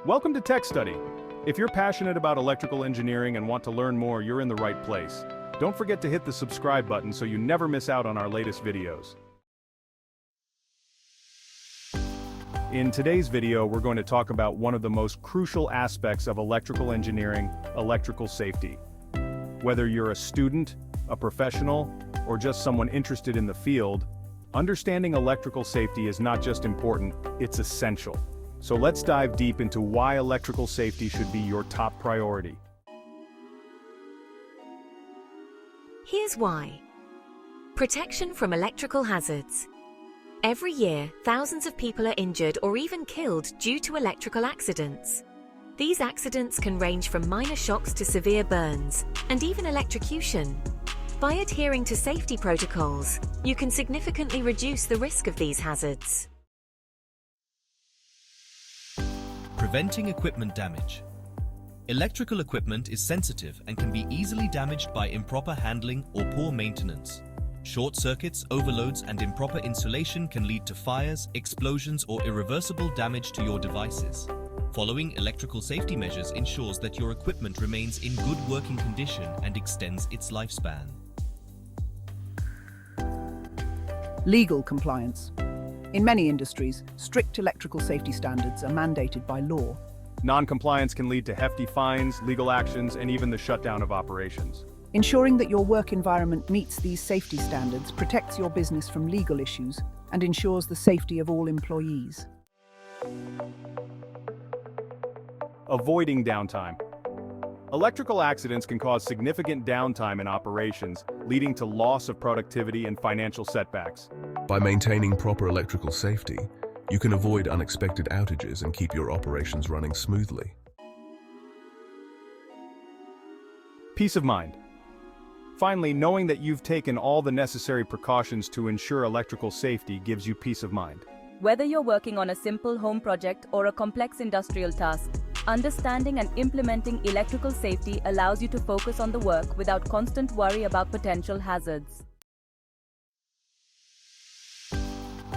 Welcome to Tech Study. If you're passionate about electrical engineering and want to learn more, you're in the right place. Don't forget to hit the subscribe button so you never miss out on our latest videos. In today's video, we're going to talk about one of the most crucial aspects of electrical engineering, electrical safety. Whether you're a student, a professional, or just someone interested in the field, understanding electrical safety is not just important, it's essential. So let's dive deep into why electrical safety should be your top priority. Here's why. Protection from electrical hazards. Every year, thousands of people are injured or even killed due to electrical accidents. These accidents can range from minor shocks to severe burns, and even electrocution. By adhering to safety protocols, you can significantly reduce the risk of these hazards. Preventing equipment damage. Electrical equipment is sensitive and can be easily damaged by improper handling or poor maintenance. Short circuits, overloads, and improper insulation can lead to fires, explosions, or irreversible damage to your devices. Following electrical safety measures ensures that your equipment remains in good working condition and extends its lifespan. Legal compliance. In many industries, strict electrical safety standards are mandated by law. Non-compliance can lead to hefty fines, legal actions, and even the shutdown of operations. Ensuring that your work environment meets these safety standards protects your business from legal issues and ensures the safety of all employees. Avoiding downtime. Electrical accidents can cause significant downtime in operations, leading to loss of productivity and financial setbacks. By maintaining proper electrical safety, you can avoid unexpected outages and keep your operations running smoothly. Peace of mind. Finally, knowing that you've taken all the necessary precautions to ensure electrical safety gives you peace of mind. Whether you're working on a simple home project or a complex industrial task, understanding and implementing electrical safety allows you to focus on the work without constant worry about potential hazards.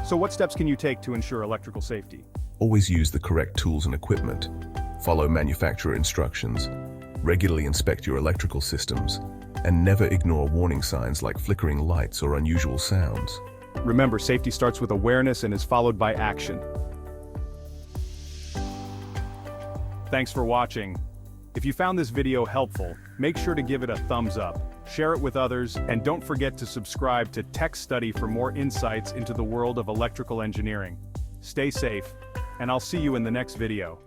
So what steps can you take to ensure electrical safety? Always use the correct tools and equipment. Follow manufacturer instructions. Regularly inspect your electrical systems. And never ignore warning signs like flickering lights or unusual sounds. Remember, safety starts with awareness and is followed by action. Thanks for watching. If you found this video helpful, make sure to give it a thumbs up, share it with others, and don't forget to subscribe to Tech Study for more insights into the world of electrical engineering. Stay safe, and I'll see you in the next video.